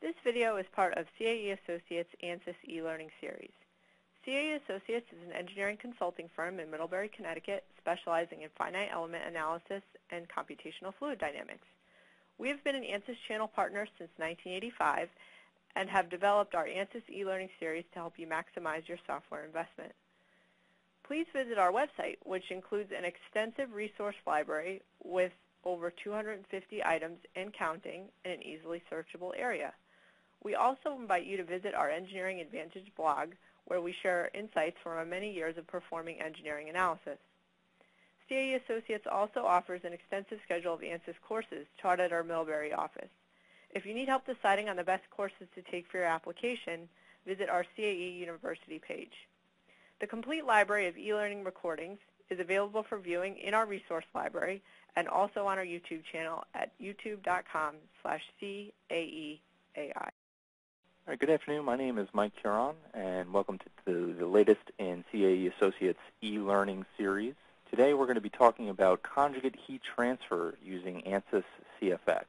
This video is part of CAE Associates ANSYS e-learning series. CAE Associates is an engineering consulting firm in Middlebury, Connecticut, specializing in finite element analysis and computational fluid dynamics. We have been an ANSYS channel partner since 1985 and have developed our ANSYS e-learning series to help you maximize your software investment. Please visit our website, which includes an extensive resource library with over 250 items and counting in an easily searchable area. We also invite you to visit our Engineering Advantage blog, where we share insights from our many years of performing engineering analysis. CAE Associates also offers an extensive schedule of ANSYS courses taught at our Middlebury office. If you need help deciding on the best courses to take for your application, visit our CAE University page. The complete library of e-learning recordings is available for viewing in our resource library and also on our YouTube channel at youtube.com/CAEAI. All right, good afternoon. My name is Mike Huron, and welcome to the latest in CAE Associates e-learning series. Today we're going to be talking about conjugate heat transfer using ANSYS CFD.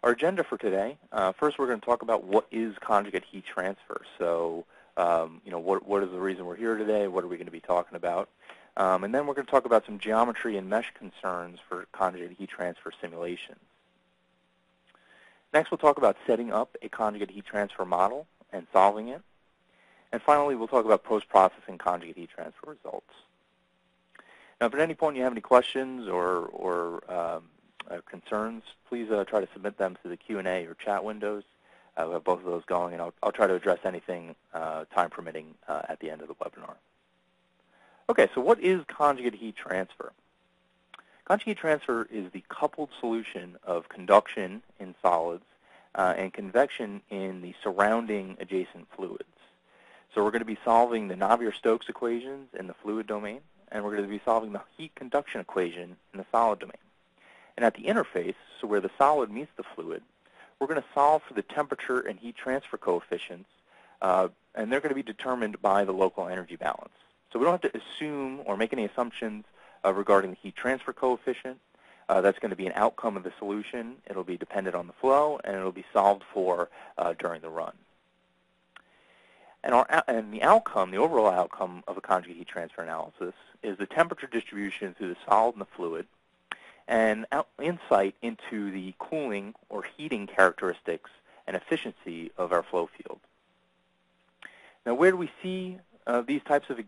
Our agenda for today, first we're going to talk about what is conjugate heat transfer. So, what is the reason we're here today? What are we going to be talking about? And then we're going to talk about some geometry and mesh concerns for conjugate heat transfer simulations. Next, we'll talk about setting up a conjugate heat transfer model and solving it. And finally, we'll talk about post-processing conjugate heat transfer results. Now, if at any point you have any questions or concerns, please try to submit them to the Q&A or chat windows. We have both of those going, and I'll try to address anything time permitting at the end of the webinar. Okay, so what is conjugate heat transfer? Conjugate heat transfer is the coupled solution of conduction in solids and convection in the surrounding adjacent fluids. So we're going to be solving the Navier-Stokes equations in the fluid domain, and we're going to be solving the heat conduction equation in the solid domain. And at the interface, so where the solid meets the fluid, we're going to solve for the temperature and heat transfer coefficients, and they're going to be determined by the local energy balance. So we don't have to assume or make any assumptions regarding the heat transfer coefficient. That's going to be an outcome of the solution. It'll be dependent on the flow, and it'll be solved for during the run. And the outcome, the overall outcome of a conjugate heat transfer analysis is the temperature distribution through the solid and the fluid, and insight into the cooling or heating characteristics and efficiency of our flow field. Now, where do we see these types of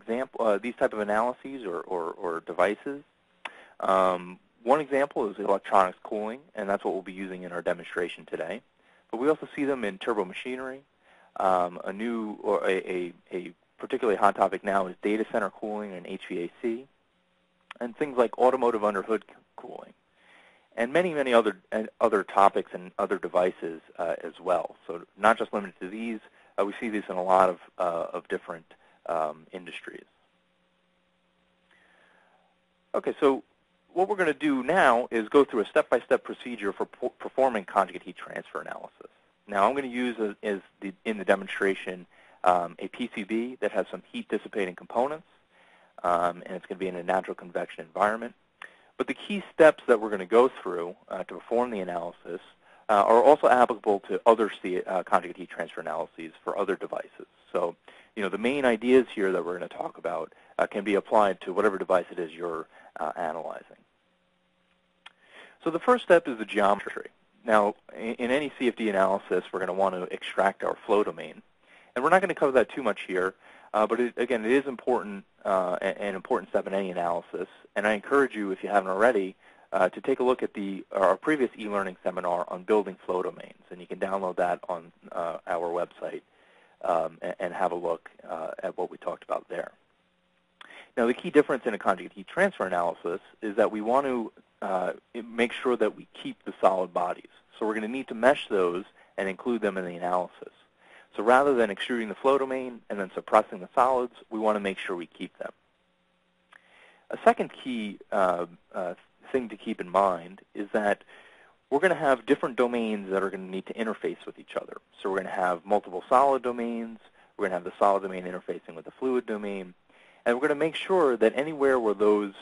analyses or devices? One example is electronics cooling, and that's what we'll be using in our demonstration today. But we also see them in turbo machinery. A particularly hot topic now is data center cooling and HVAC, and things like automotive underhood cooling, and many other topics and other devices as well. So not just limited to these, we see these in a lot of different industries. Okay, so what we're going to do now is go through a step-by-step procedure for performing conjugate heat transfer analysis. Now, I'm going to use in the demonstration a PCB that has some heat dissipating components, and it's going to be in a natural convection environment. But the key steps that we're going to go through to perform the analysis are also applicable to other conjugate heat transfer analyses for other devices. So, the main ideas here that we're going to talk about can be applied to whatever device it is you're analyzing. So the first step is the geometry. Now, in any CFD analysis, we're going to want to extract our flow domain. And we're not going to cover that too much here, but again, it is important, an important step in any analysis. And I encourage you, if you haven't already, to take a look at our previous e-learning seminar on building flow domains. And you can download that on our website and have a look at what we talked about there. Now, the key difference in a conjugate heat transfer analysis is that we want to make sure that we keep the solid bodies. So we're going to need to mesh those and include them in the analysis. So rather than extruding the flow domain and then suppressing the solids, we want to make sure we keep them. A second key thing to keep in mind is that we're going to have different domains that are going to need to interface with each other. So we're going to have multiple solid domains. We're going to have the solid domain interfacing with the fluid domain. And we're going to make sure that anywhere where those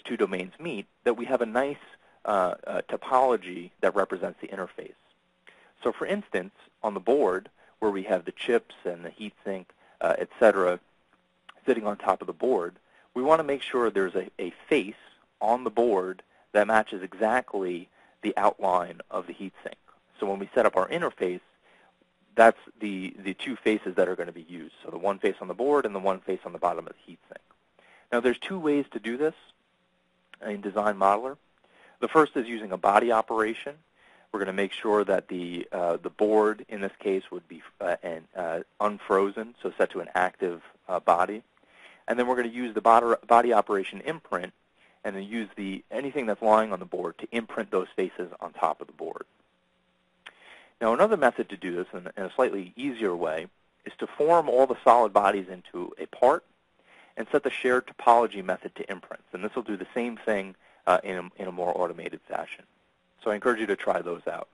two domains meet, that we have a nice topology that represents the interface. So for instance, on the board, where we have the chips and the heat sink, etc., sitting on top of the board, we want to make sure there's a face on the board that matches exactly the outline of the heat sink. So when we set up our interface, that's the two faces that are going to be used. So the one face on the board and the one face on the bottom of the heat sink. Now there's two ways to do this in Design Modeler. The first is using a body operation. We're going to make sure that the board, in this case, would be unfrozen, so set to an active body. And then we're going to use the body operation imprint, and then use anything that's lying on the board to imprint those faces on top of the board. Now another method to do this, in a slightly easier way, is to form all the solid bodies into a part and set the shared topology method to imprints. And this will do the same thing in a more automated fashion. So I encourage you to try those out.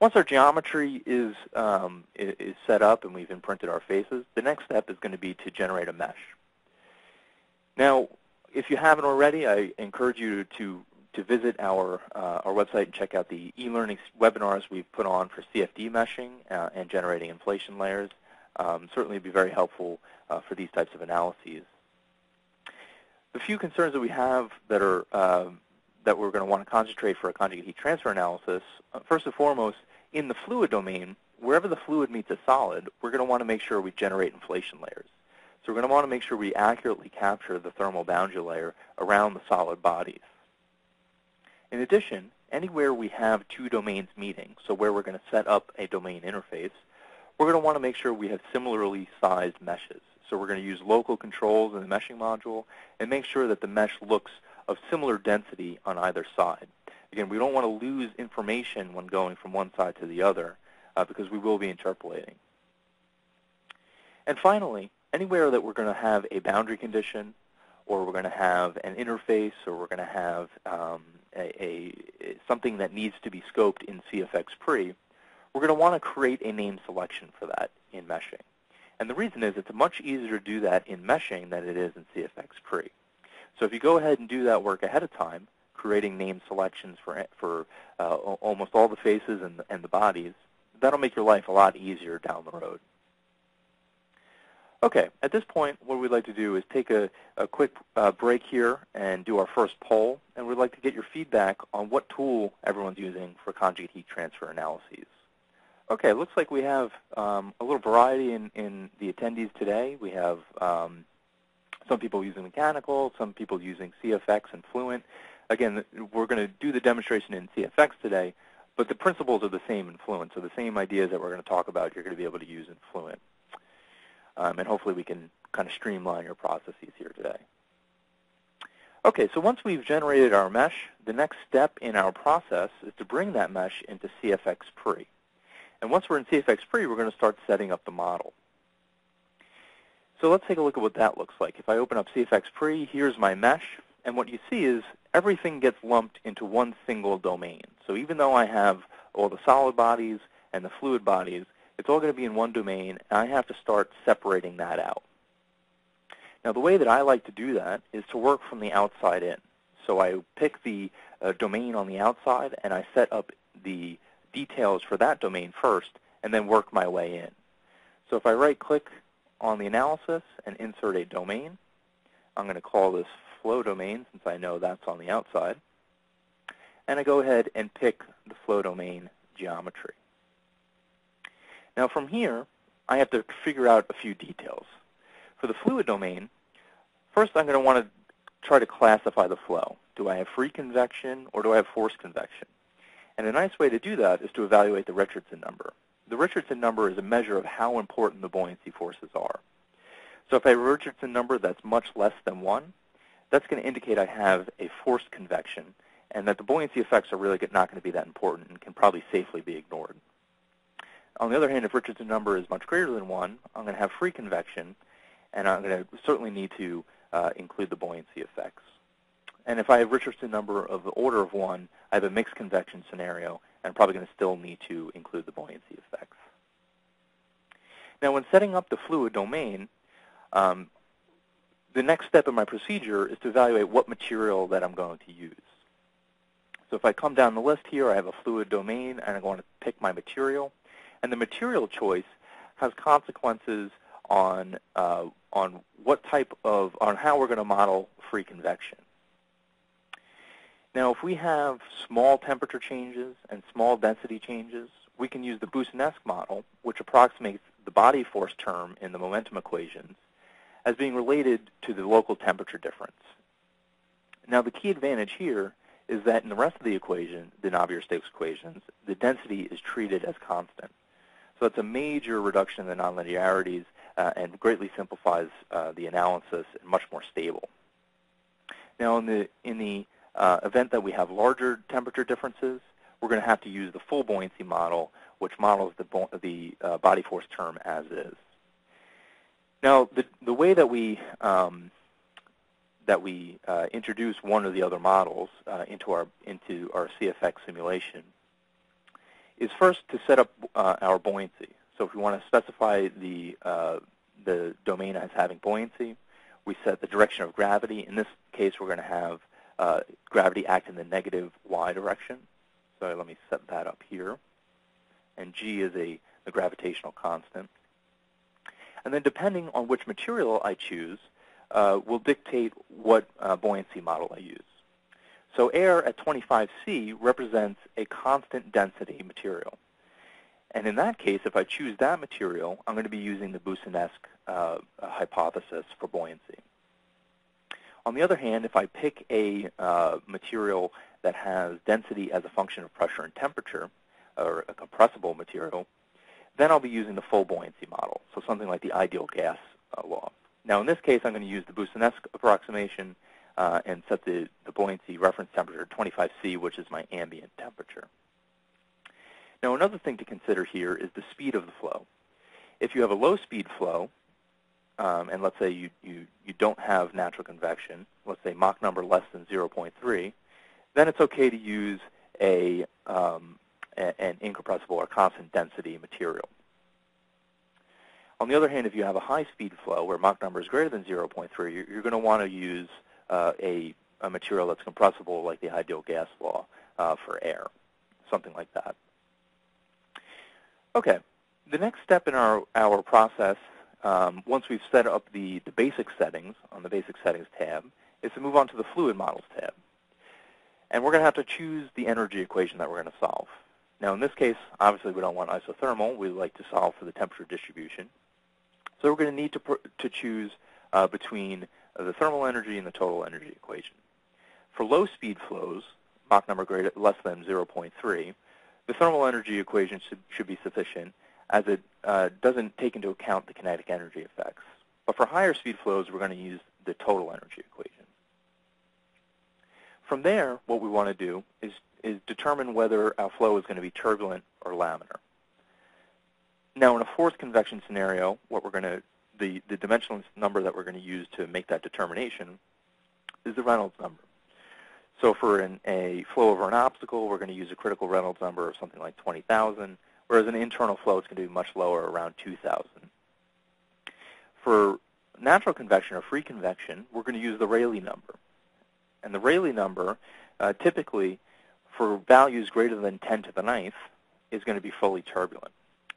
Once our geometry is set up and we've imprinted our faces, the next step is going to be to generate a mesh. Now, if you haven't already, I encourage you to visit our website and check out the e-learning webinars we've put on for CFD meshing and generating inflation layers. Certainly be very helpful for these types of analyses. The few concerns that we have that we're going to want to concentrate for a conjugate heat transfer analysis, first and foremost, in the fluid domain, wherever the fluid meets a solid, we're going to want to make sure we generate inflation layers. So we're going to want to make sure we accurately capture the thermal boundary layer around the solid bodies. In addition, anywhere we have two domains meeting, so where we're going to set up a domain interface, we're going to want to make sure we have similarly sized meshes. So we're going to use local controls in the meshing module and make sure that the mesh looks of similar density on either side. Again, we don't want to lose information when going from one side to the other because we will be interpolating. And finally, anywhere that we're going to have a boundary condition, or we're going to have an interface, or we're going to have something that needs to be scoped in CFX Pre, we're going to want to create a name selection for that in meshing. And the reason is it's much easier to do that in meshing than it is in CFX Pre. So if you go ahead and do that work ahead of time, creating name selections for almost all the faces and the bodies, that'll make your life a lot easier down the road. Okay, at this point, what we'd like to do is take a quick break here and do our first poll, and we'd like to get your feedback on what tool everyone's using for conjugate heat transfer analyses. Okay, it looks like we have a little variety in the attendees today. We have some people using mechanical, some people using CFX and Fluent. Again, we're going to do the demonstration in CFX today, but the principles are the same in Fluent, so the same ideas that we're going to talk about you're going to be able to use in Fluent. And hopefully we can kind of streamline your processes here today. Okay, so once we've generated our mesh, the next step in our process is to bring that mesh into CFX Pre. And once we're in CFX Pre, we're going to start setting up the model. So let's take a look at what that looks like. If I open up CFX Pre, here's my mesh, and what you see is everything gets lumped into one single domain. So even though I have all the solid bodies and the fluid bodies, it's all going to be in one domain, and I have to start separating that out. Now, the way that I like to do that is to work from the outside in. So I pick the domain on the outside, and I set up the details for that domain first, and then work my way in. So if I right-click on the analysis and insert a domain, I'm going to call this flow domain, since I know that's on the outside, and I go ahead and pick the flow domain geometry. Now from here, I have to figure out a few details. For the fluid domain, first I'm going to want to try to classify the flow. Do I have free convection or do I have forced convection? And a nice way to do that is to evaluate the Richardson number. The Richardson number is a measure of how important the buoyancy forces are. So if I have a Richardson number that's much less than 1, that's going to indicate I have a forced convection and that the buoyancy effects are really not going to be that important and can probably safely be ignored. On the other hand, if Richardson number is much greater than 1, I'm going to have free convection, and I'm going to certainly need to include the buoyancy effects. And if I have Richardson number of the order of 1, I have a mixed convection scenario, and I'm probably going to still need to include the buoyancy effects. Now, when setting up the fluid domain, the next step in my procedure is to evaluate what material that I'm going to use. So if I come down the list here, I have a fluid domain, and I'm going to pick my material. And the material choice has consequences on what type of, on how we're going to model free convection. Now, if we have small temperature changes and small density changes, we can use the buoyancy model, which approximates the body force term in the momentum equations as being related to the local temperature difference. Now, the key advantage here is that in the rest of the equation, the Navier-Stokes equations, the density is treated as constant. So it's a major reduction in the nonlinearities and greatly simplifies the analysis and much more stable. Now, in the event that we have larger temperature differences, we're going to have to use the full buoyancy model, which models the body force term as is. Now, the way that we introduce one or the other models into our CFX simulation is first to set up our buoyancy. So if we want to specify the domain as having buoyancy, we set the direction of gravity. In this case, we're going to have gravity act in the negative y direction. So let me set that up here. And g is the gravitational constant. And then depending on which material I choose, will dictate what buoyancy model I use. So air at 25C represents a constant density material. And in that case, if I choose that material, I'm going to be using the Buoyancy hypothesis for buoyancy. On the other hand, if I pick a material that has density as a function of pressure and temperature, or a compressible material, then I'll be using the full buoyancy model, so something like the ideal gas law. Now, in this case, I'm going to use the Buoyancy approximation and set the buoyancy reference temperature at 25C, which is my ambient temperature. Now, another thing to consider here is the speed of the flow. If you have a low-speed flow, and let's say you don't have natural convection, let's say Mach number less than 0.3, then it's okay to use an incompressible or constant density material. On the other hand, if you have a high-speed flow where Mach number is greater than 0.3, you're going to want to use a material that's compressible, like the ideal gas law for air, something like that. Okay, the next step in our process, once we've set up the basic settings on the Basic Settings tab, is to move on to the Fluid Models tab. And we're going to have to choose the energy equation that we're going to solve. Now, in this case, obviously, we don't want isothermal. We like to solve for the temperature distribution. So we're going to need to choose between the thermal energy and the total energy equation. For low-speed flows, Mach number less than 0.3, the thermal energy equation should be sufficient, as it doesn't take into account the kinetic energy effects. But for higher speed flows, we're going to use the total energy equation. From there, what we want to do is determine whether our flow is going to be turbulent or laminar. Now, in a forced convection scenario, the dimensional number that we're going to use to make that determination is the Reynolds number. So for a flow over an obstacle, we're going to use a critical Reynolds number of something like 20,000, whereas an internal flow, it's going to be much lower, around 2,000. For natural convection or free convection, we're going to use the Rayleigh number. And the Rayleigh number, typically, for values greater than 10 to the 9th, is going to be fully turbulent.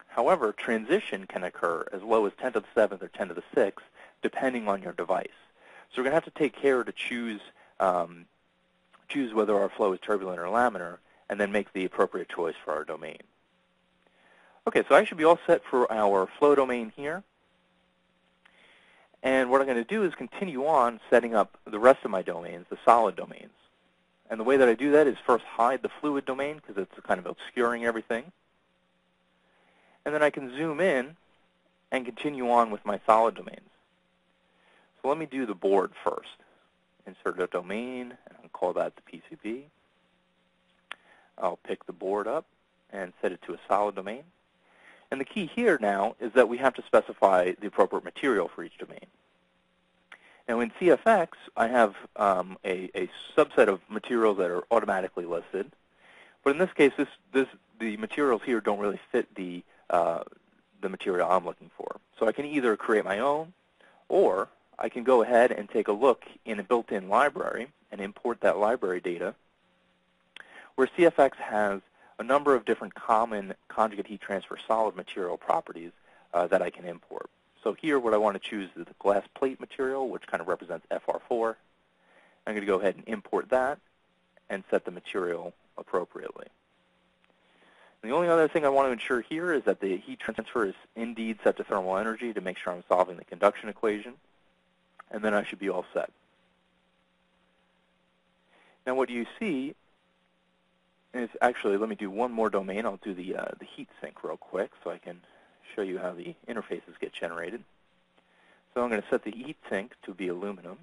However, transition can occur as low as 10 to the 7th or 10 to the 6th, depending on your device. So we're going to have to take care to choose whether our flow is turbulent or laminar, and then make the appropriate choice for our domain. Okay, so I should be all set for our flow domain here. And what I'm going to do is continue on setting up the rest of my domains, the solid domains. And the way that I do that is first hide the fluid domain, because it's kind of obscuring everything. And then I can zoom in and continue on with my solid domains. So let me do the board first. Insert a domain, and I'll call that the PCB. I'll pick the board up and set it to a solid domain. And the key here now is that we have to specify the appropriate material for each domain. Now in CFX, I have a subset of materials that are automatically listed. But in this case, the materials here don't really fit the material I'm looking for. So I can either create my own, or I can go ahead and take a look in a built-in library and import that library data, where CFX has a number of different common conjugate heat transfer solid material properties that I can import. So here what I want to choose is the glass plate material, which kind of represents FR4. I'm going to go ahead and import that and set the material appropriately. And the only other thing I want to ensure here is that the heat transfer is indeed set to thermal energy to make sure I'm solving the conduction equation, and then I should be all set. Now what you see is, actually, let me do one more domain. I'll do the heat sink real quick so I can show you how the interfaces get generated. So I'm going to set the heat sink to be aluminum.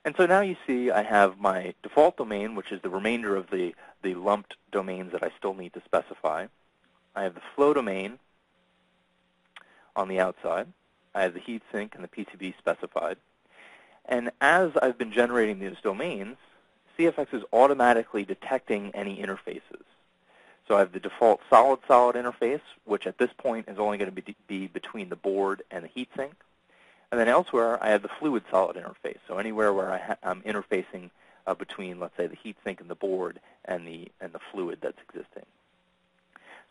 And so now you see I have my default domain, which is the remainder of the lumped domains that I still need to specify. I have the flow domain on the outside. I have the heat sink and the PCB specified. And as I've been generating these domains, CFX is automatically detecting any interfaces. So I have the default solid-solid interface, which at this point is only going to be between the board and the heat sink. And then elsewhere, I have the fluid-solid interface. So anywhere where I'm interfacing between, let's say, the heat sink and the board and the fluid that's existing.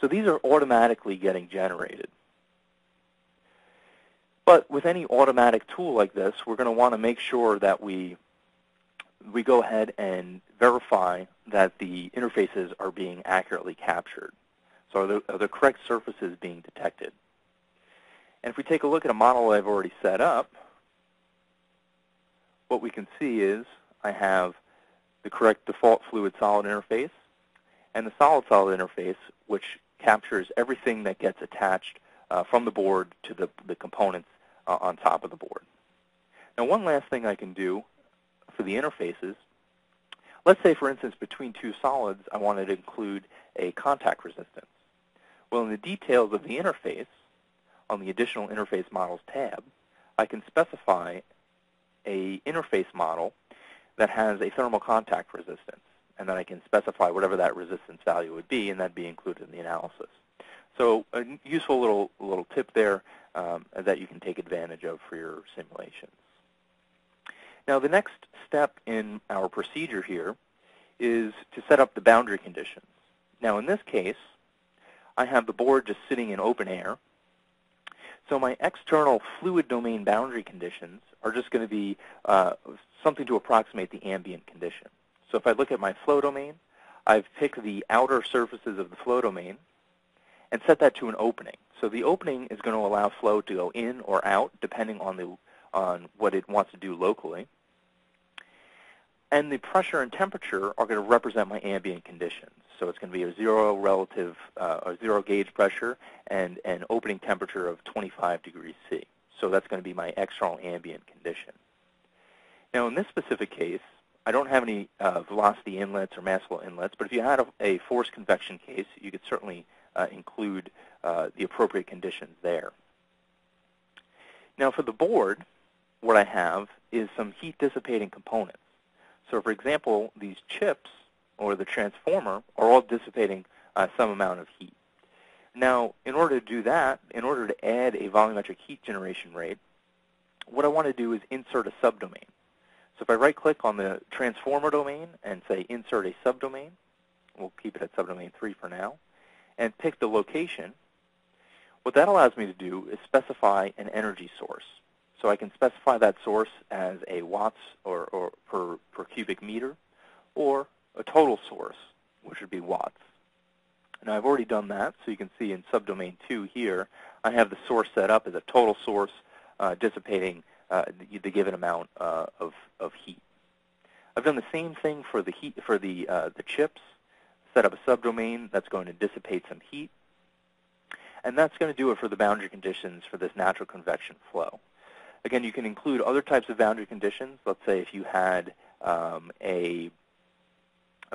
So these are automatically getting generated. But with any automatic tool like this, we're going to want to make sure that we go ahead and verify that the interfaces are being accurately captured. So are the correct surfaces being detected? And if we take a look at a model I've already set up, what we can see is I have the correct default fluid-solid interface and the solid-solid interface, which captures everything that gets attached from the board to the components on top of the board. Now, one last thing I can do for the interfaces, let's say, for instance, between two solids, I wanted to include a contact resistance. Well, in the details of the interface, on the Additional Interface Models tab, I can specify an interface model that has a thermal contact resistance, and then I can specify whatever that resistance value would be, and that'd be included in the analysis. So a useful little tip there that you can take advantage of for your simulations. Now, the next step in our procedure here is to set up the boundary conditions. Now, in this case, I have the board just sitting in open air. So my external fluid domain boundary conditions are just going to be something to approximate the ambient condition. So if I look at my flow domain, I've picked the outer surfaces of the flow domain and set that to an opening. So the opening is going to allow flow to go in or out, depending on what it wants to do locally. And the pressure and temperature are going to represent my ambient conditions. So it's going to be a zero gauge pressure and an opening temperature of 25 degrees C. So that's going to be my external ambient condition. Now, in this specific case, I don't have any velocity inlets or mass flow inlets, but if you had a forced convection case, you could certainly include the appropriate conditions there. Now, for the board, what I have is some heat dissipating components. So, for example, these chips or the transformer are all dissipating some amount of heat. Now, in order to do that, in order to add a volumetric heat generation rate, what I want to do is insert a subdomain. So if I right-click on the transformer domain and say insert a subdomain, we'll keep it at subdomain 3 for now, and pick the location, what that allows me to do is specify an energy source. So I can specify that source as a watts or per cubic meter, or a total source, which would be watts. Now, I've already done that, so you can see in subdomain 2 here, I have the source set up as a total source dissipating the given amount of heat. I've done the same thing for the chips, set up a subdomain that's going to dissipate some heat, and that's going to do it for the boundary conditions for this natural convection flow. Again, you can include other types of boundary conditions. Let's say if you had a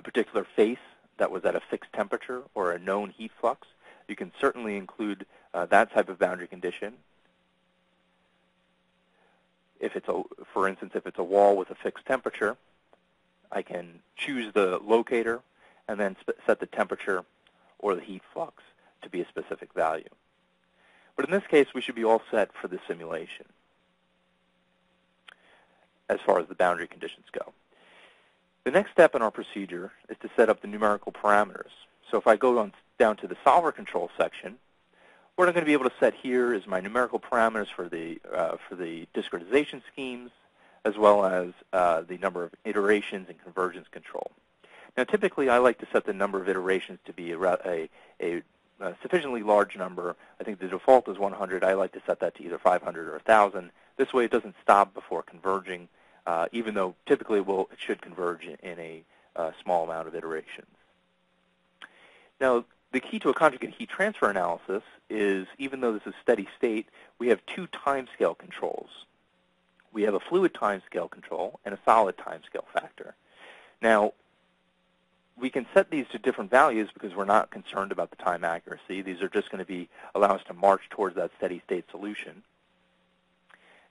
particular face that was at a fixed temperature or a known heat flux, you can certainly include that type of boundary condition. If it's for instance, if it's a wall with a fixed temperature, I can choose the locator and then set the temperature or the heat flux to be a specific value. But in this case, we should be all set for the simulation. as far as the boundary conditions go. The next step in our procedure is to set up the numerical parameters. So if I go down to the solver control section, what I'm going to be able to set here is my numerical parameters for the discretization schemes, as well as the number of iterations and convergence control. Now, typically, I like to set the number of iterations to be a sufficiently large number. I think the default is 100. I like to set that to either 500 or 1,000. This way, it doesn't stop before converging, even though typically it should converge in a small amount of iterations. Now, the key to a conjugate heat transfer analysis is, even though this is steady state, we have two timescale controls. We have a fluid timescale control and a solid timescale factor. Now, we can set these to different values because we're not concerned about the time accuracy. These are just going to allow us to march towards that steady state solution.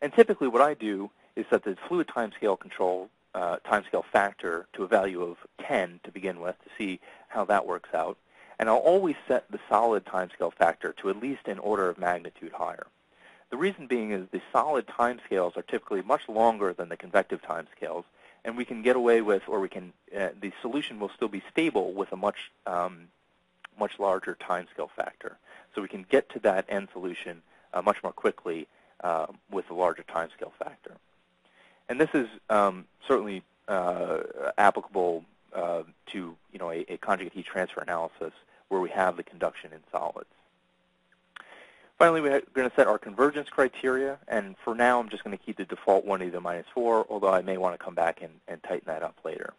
And typically what I do is set the fluid timescale control, timescale factor to a value of 10 to begin with to see how that works out. And I'll always set the solid timescale factor to at least an order of magnitude higher. The reason being is the solid timescales are typically much longer than the convective timescales, and we can get away with, or we can, the solution will still be stable with a much larger timescale factor. So we can get to that end solution much more quickly with a larger timescale factor. And this is certainly applicable to a conjugate heat transfer analysis where we have the conduction in solids. Finally, we're going to set our convergence criteria, and for now I'm just going to keep the default 1 to the -4, although I may want to come back and tighten that up later.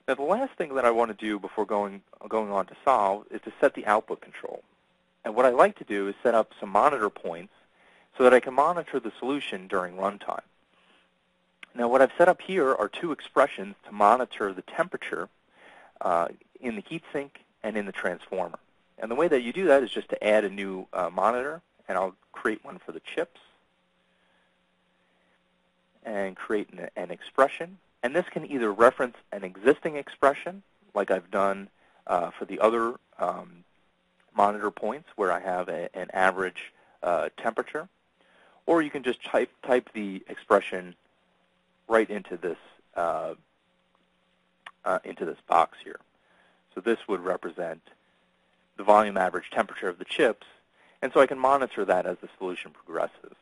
Now, the last thing that I want to do before going on to solve is to set the output control. And what I like to do is set up some monitor points so that I can monitor the solution during runtime. Now, what I've set up here are two expressions to monitor the temperature in the heatsink and in the transformer. And the way that you do that is just to add a new monitor, and I'll create one for the chips and create an expression. And this can either reference an existing expression, like I've done for the other monitor points where I have an average temperature, or you can just type the expression right into this box here. So this would represent the volume average temperature of the chips, and so I can monitor that as the solution progresses.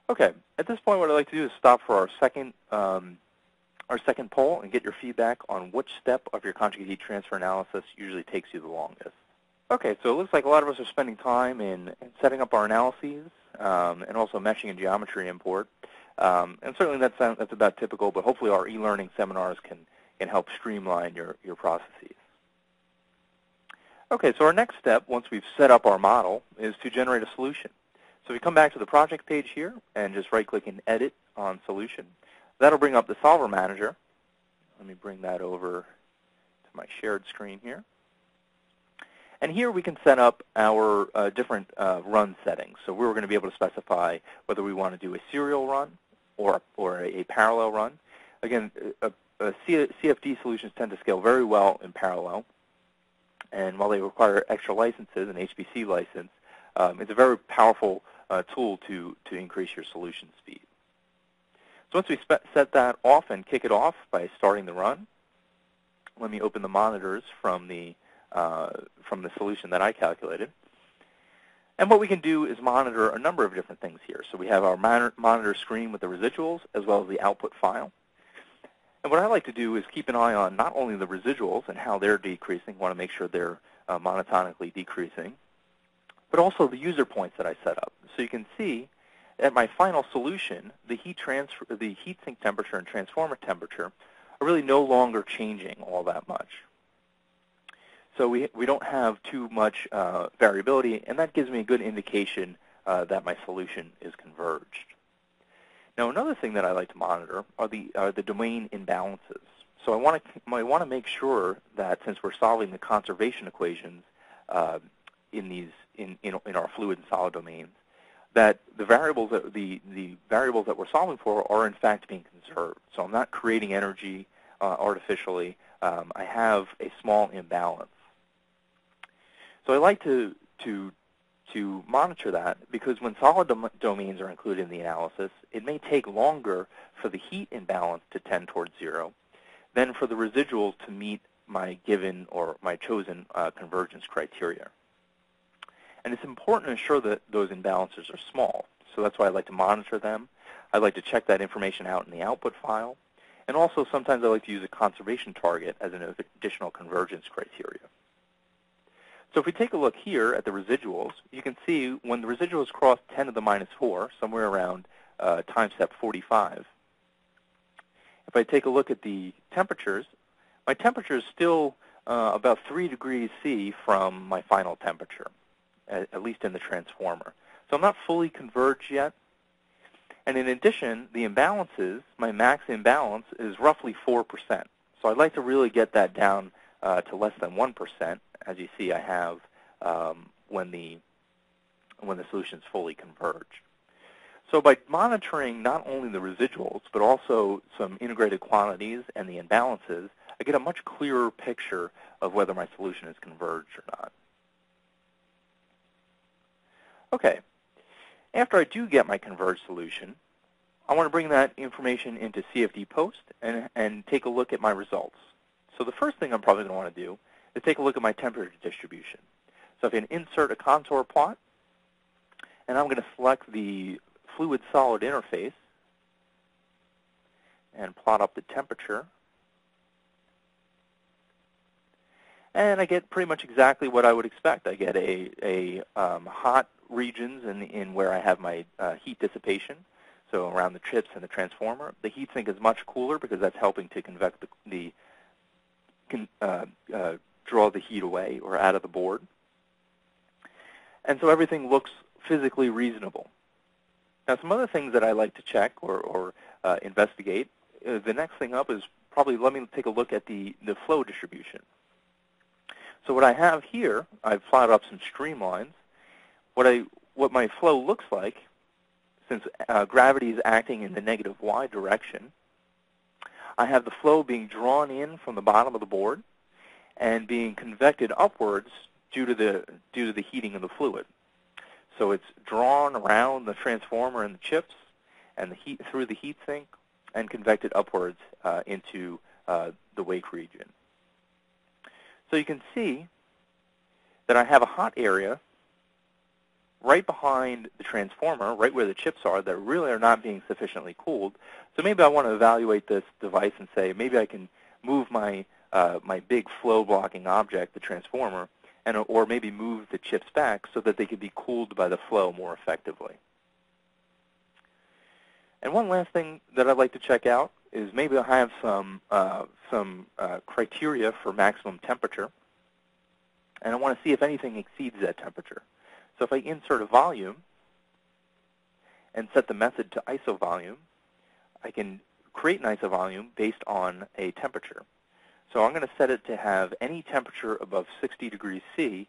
Okay, at this point what I'd like to do is stop for our second poll and get your feedback on which step of your conjugate heat transfer analysis usually takes you the longest. Okay, so it looks like a lot of us are spending time in setting up our analyses and also meshing and geometry import. And certainly that's about typical, but hopefully our e-learning seminars can help streamline your processes. Okay, so our next step, once we've set up our model, is to generate a solution. So we come back to the project page here and just right-click and edit on solution. That'll bring up the solver manager. Let me bring that over to my shared screen here. And here we can set up our different run settings. So we're going to be able to specify whether we want to do a serial run or a parallel run. Again, CFD solutions tend to scale very well in parallel. And while they require extra licenses, an HPC license, it's a very powerful tool to increase your solution speed. So once we set that off and kick it off by starting the run, let me open the monitors from the solution that I calculated. And what we can do is monitor a number of different things here. So we have our monitor screen with the residuals as well as the output file. And what I like to do is keep an eye on not only the residuals and how they're decreasing, want to make sure they're monotonically decreasing, but also the user points that I set up. So you can see at my final solution, the heatsink temperature and transformer temperature are really no longer changing all that much. So we don't have too much variability, and that gives me a good indication that my solution is converged. Now, another thing that I like to monitor are the domain imbalances. So I want to make sure that since we're solving the conservation equations in our fluid and solid domains, that the variables that we're solving for are in fact being conserved. So I'm not creating energy artificially. I have a small imbalance. So I like to to monitor that, because when solid domains are included in the analysis, it may take longer for the heat imbalance to tend towards zero than for the residuals to meet my given or my chosen convergence criteria. And it's important to ensure that those imbalances are small. So that's why I like to monitor them. I like to check that information out in the output file. And also sometimes I like to use a conservation target as an additional convergence criteria. So if we take a look here at the residuals, you can see when the residuals cross 10 to the minus 4, somewhere around time step 45, if I take a look at the temperatures, my temperature is still about 3 degrees C from my final temperature, at least in the transformer. So I'm not fully converged yet. And in addition, the imbalances, my max imbalance is roughly 4%. So I'd like to really get that down to less than 1%, as you see I have when the solutions fully converge. So by monitoring not only the residuals, but also some integrated quantities and the imbalances, I get a much clearer picture of whether my solution is converged or not. Okay, after I do get my converged solution, I want to bring that information into CFD Post and take a look at my results. So the first thing I'm probably going to want to do is take a look at my temperature distribution. So I can insert a contour plot, and I'm going to select the fluid-solid interface and plot up the temperature. And I get pretty much exactly what I would expect. I get a hot regions in where I have my heat dissipation, so around the chips and the transformer. The heat sink is much cooler because that's helping to draw the heat away or out of the board. And so everything looks physically reasonable. Now, some other things that I like to check or investigate, the next thing up is probably let me take a look at the flow distribution. So what I have here, I've plotted up some streamlines. What my flow looks like, since gravity is acting in the negative y direction, I have the flow being drawn in from the bottom of the board and being convected upwards due to the heating of the fluid. So it's drawn around the transformer and the chips and the heat through the heat sink and convected upwards into the wake region. So you can see that I have a hot area right behind the transformer, right where the chips are, that really are not being sufficiently cooled. So maybe I want to evaluate this device and say maybe I can move my big flow blocking object, the transformer, or maybe move the chips back so that they could be cooled by the flow more effectively. And one last thing that I'd like to check out is maybe I have some criteria for maximum temperature, and I want to see if anything exceeds that temperature. So if I insert a volume and set the method to isovolume, I can create an isovolume based on a temperature. So I'm going to set it to have any temperature above 60 degrees C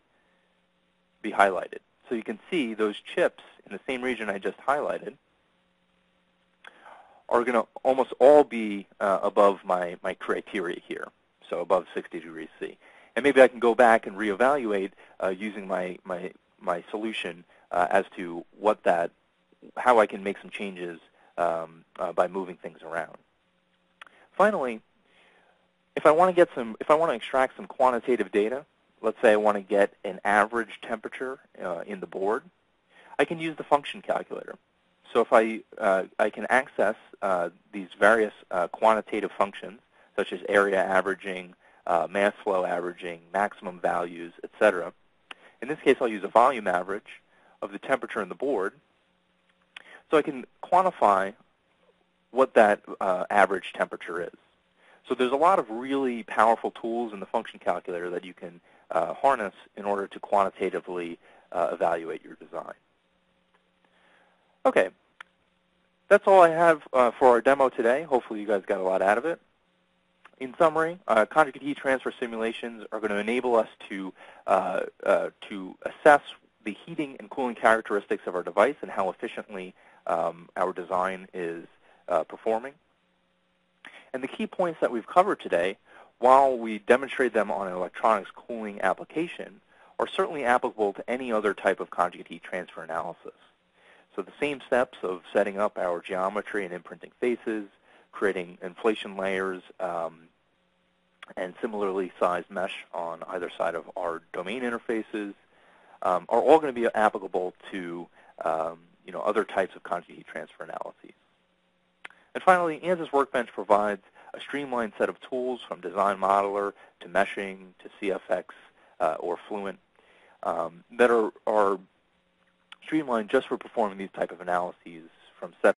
be highlighted. So you can see those chips in the same region I just highlighted are going to almost all be above my criteria here, so above 60 degrees C. And maybe I can go back and reevaluate using my solution as to how I can make some changes by moving things around. Finally, if I want to extract some quantitative data, let's say I want to get an average temperature in the board, I can use the function calculator. So if I can access these various quantitative functions, such as area averaging, mass flow averaging, maximum values, etc. In this case, I'll use a volume average of the temperature in the board, so I can quantify what that average temperature is. So there's a lot of really powerful tools in the function calculator that you can harness in order to quantitatively evaluate your design. Okay, that's all I have for our demo today. Hopefully you guys got a lot out of it. In summary, conjugate heat transfer simulations are going to enable us to assess the heating and cooling characteristics of our device and how efficiently our design is performing. And the key points that we've covered today, while we demonstrate them on an electronics cooling application, are certainly applicable to any other type of conjugate heat transfer analysis. So the same steps of setting up our geometry and imprinting faces, creating inflation layers, and similarly sized mesh on either side of our domain interfaces are all going to be applicable to other types of conjugate heat transfer analyses. And finally, ANSYS Workbench provides a streamlined set of tools from Design Modeler to meshing to CFX or Fluent that are streamlined just for performing these type of analyses from step